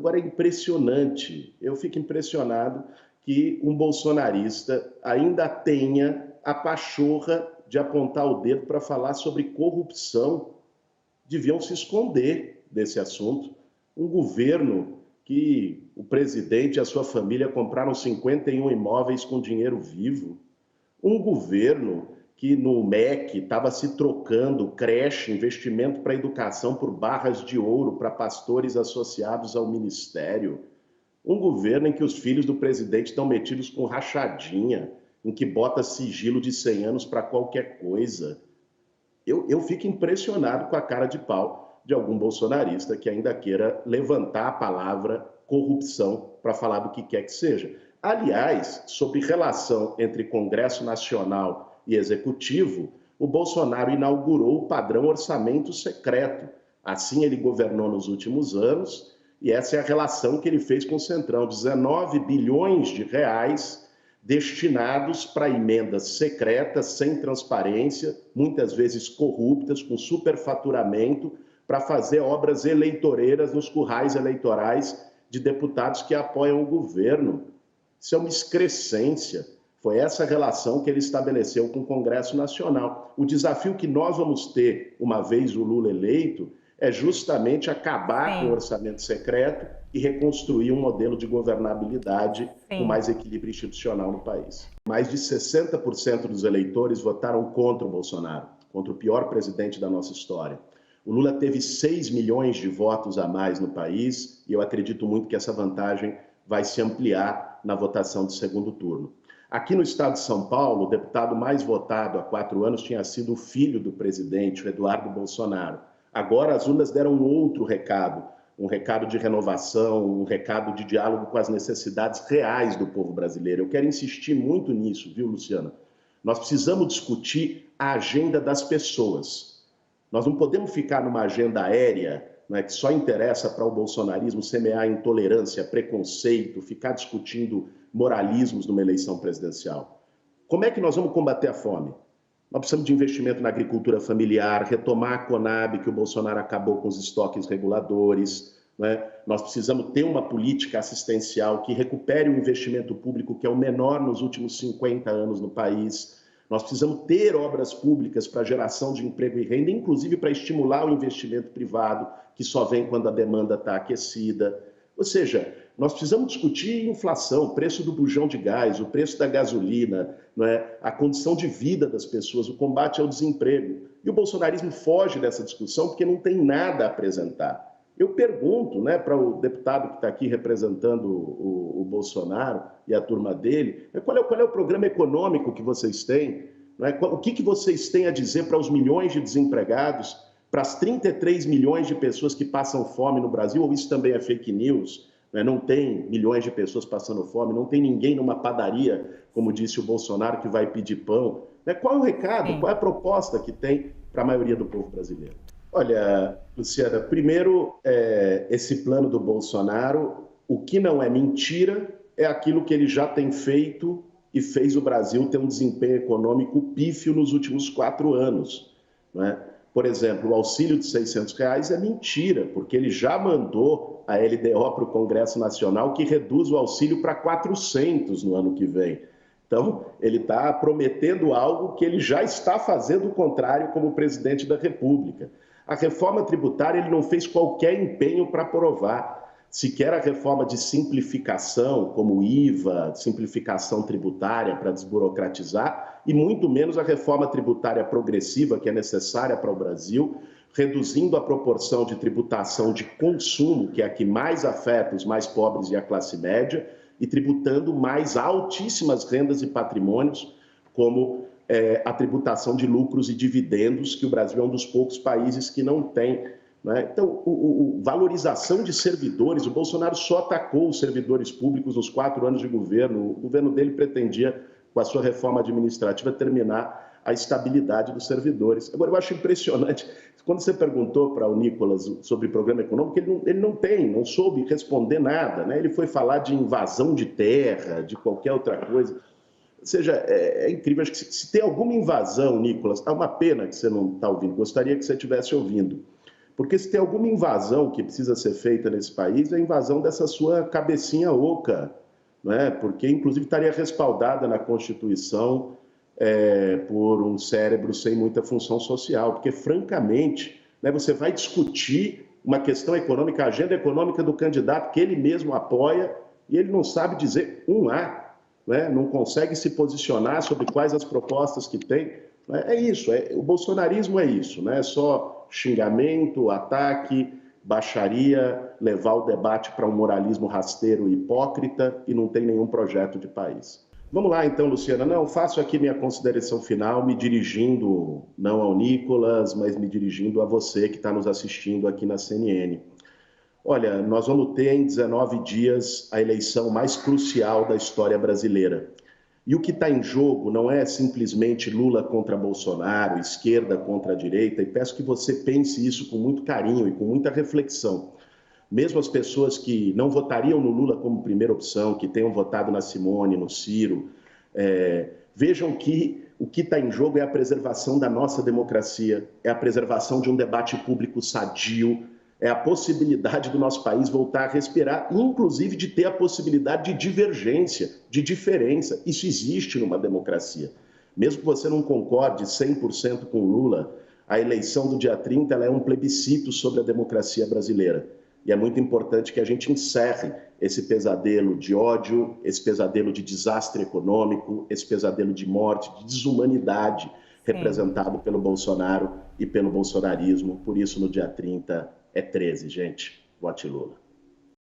Agora é impressionante, eu fico impressionado que um bolsonarista ainda tenha a pachorra de apontar o dedo para falar sobre corrupção. Deviam se esconder desse assunto. Um governo que o presidente e a sua família compraram 51 imóveis com dinheiro vivo. Um governo que no MEC estava se trocando creche, investimento para educação por barras de ouro para pastores associados ao ministério. Um governo em que os filhos do presidente estão metidos com rachadinha, em que bota sigilo de 100 anos para qualquer coisa. Eu fico impressionado com a cara de pau de algum bolsonarista que ainda queira levantar a palavra corrupção para falar do que quer que seja. Aliás, sobre relação entre Congresso Nacional e Executivo, o Bolsonaro inaugurou o padrão orçamento secreto. Assim ele governou nos últimos anos, e essa é a relação que ele fez com o Centrão: 19 bilhões de reais destinados para emendas secretas, sem transparência, muitas vezes corruptas, com superfaturamento, para fazer obras eleitoreiras nos currais eleitorais de deputados que apoiam o governo. Isso é uma excrescência. Foi essa relação que ele estabeleceu com o Congresso Nacional. O desafio que nós vamos ter, uma vez o Lula eleito, é justamente acabar com o orçamento secreto e reconstruir um modelo de governabilidade com mais equilíbrio institucional no país. Mais de 60% dos eleitores votaram contra o Bolsonaro, contra o pior presidente da nossa história. O Lula teve 6 milhões de votos a mais no país e eu acredito muito que essa vantagem vai se ampliar na votação do segundo turno. Aqui no estado de São Paulo, o deputado mais votado há 4 anos tinha sido o filho do presidente, o Eduardo Bolsonaro. Agora as urnas deram um outro recado, um recado de renovação, um recado de diálogo com as necessidades reais do povo brasileiro. Eu quero insistir muito nisso, viu, Luciana? Nós precisamos discutir a agenda das pessoas. Nós não podemos ficar numa agenda aérea, né, que só interessa para o bolsonarismo semear intolerância, preconceito, ficar discutindo moralismos numa eleição presidencial. Como é que nós vamos combater a fome? Nós precisamos de investimento na agricultura familiar, retomar a Conab, que o Bolsonaro acabou com os estoques reguladores, né? Nós precisamos ter uma política assistencial que recupere o investimento público, que é o menor nos últimos 50 anos no país. Nós precisamos ter obras públicas para geração de emprego e renda, inclusive para estimular o investimento privado, que só vem quando a demanda está aquecida. Ou seja, nós precisamos discutir inflação, o preço do bujão de gás, o preço da gasolina, não é? A condição de vida das pessoas, o combate ao desemprego. E o bolsonarismo foge dessa discussão porque não tem nada a apresentar. Eu pergunto, né, para o deputado que está aqui representando o Bolsonaro e a turma dele, qual é o programa econômico que vocês têm? Não é? O que vocês têm a dizer para os milhões de desempregados, para as 33 milhões de pessoas que passam fome no Brasil, ou isso também é fake news? Não tem milhões de pessoas passando fome, não tem ninguém numa padaria, como disse o Bolsonaro, que vai pedir pão. Qual é o recado, qual é a proposta que tem para a maioria do povo brasileiro? Olha, Luciana, primeiro, esse plano do Bolsonaro, o que não é mentira é aquilo que ele já tem feito e fez o Brasil ter um desempenho econômico pífio nos últimos 4 anos, não é? Por exemplo, o auxílio de R$600 é mentira, porque ele já mandou a LDO para o Congresso Nacional, que reduz o auxílio para 400 no ano que vem. Então, ele está prometendo algo que ele já está fazendo o contrário como presidente da República. A reforma tributária ele não fez qualquer empenho para aprovar. Sequer a reforma de simplificação, como o IVA, simplificação tributária para desburocratizar, e muito menos a reforma tributária progressiva, que é necessária para o Brasil, reduzindo a proporção de tributação de consumo, que é a que mais afeta os mais pobres e a classe média, e tributando mais altíssimas rendas e patrimônios, como a tributação de lucros e dividendos, que o Brasil é um dos poucos países que não tem. Então, valorização de servidores, o Bolsonaro só atacou os servidores públicos nos 4 anos de governo. O governo dele pretendia, com a sua reforma administrativa, terminar a estabilidade dos servidores. Agora, eu acho impressionante, quando você perguntou para o Nicolas sobre programa econômico, ele não soube responder nada, né? Ele foi falar de invasão de terra, de qualquer outra coisa. Ou seja, é incrível. Acho que se tem alguma invasão, Nicolas, é uma pena que você não está ouvindo, gostaria que você estivesse ouvindo. Porque se tem alguma invasão que precisa ser feita nesse país, é a invasão dessa sua cabecinha oca, né? Porque, inclusive, estaria respaldada na Constituição por um cérebro sem muita função social. Porque, francamente, né, você vai discutir uma questão econômica, a agenda econômica do candidato que ele mesmo apoia, e ele não sabe dizer um A, né? Não consegue se posicionar sobre quais as propostas que tem. É isso, o bolsonarismo é isso, né? É só xingamento, ataque, baixaria, levar o debate para um moralismo rasteiro e hipócrita e não tem nenhum projeto de país. Vamos lá então, Luciana. Não, faço aqui minha consideração final, me dirigindo não ao Nicolas, mas me dirigindo a você que está nos assistindo aqui na CNN. Olha, nós vamos ter em 19 dias a eleição mais crucial da história brasileira. E o que está em jogo não é simplesmente Lula contra Bolsonaro, esquerda contra a direita, e peço que você pense isso com muito carinho e com muita reflexão. Mesmo as pessoas que não votariam no Lula como primeira opção, que tenham votado na Simone, no Ciro, vejam que o que está em jogo é a preservação da nossa democracia, é a preservação de um debate público sadio, é a possibilidade do nosso país voltar a respirar, inclusive de ter a possibilidade de divergência, de diferença. Isso existe numa democracia. Mesmo que você não concorde 100% com Lula, a eleição do dia 30 ela é um plebiscito sobre a democracia brasileira. E é muito importante que a gente encerre esse pesadelo de ódio, esse pesadelo de desastre econômico, esse pesadelo de morte, de desumanidade representado pelo Bolsonaro e pelo bolsonarismo. Por isso, no dia 30, é 13, gente. Vote Lula.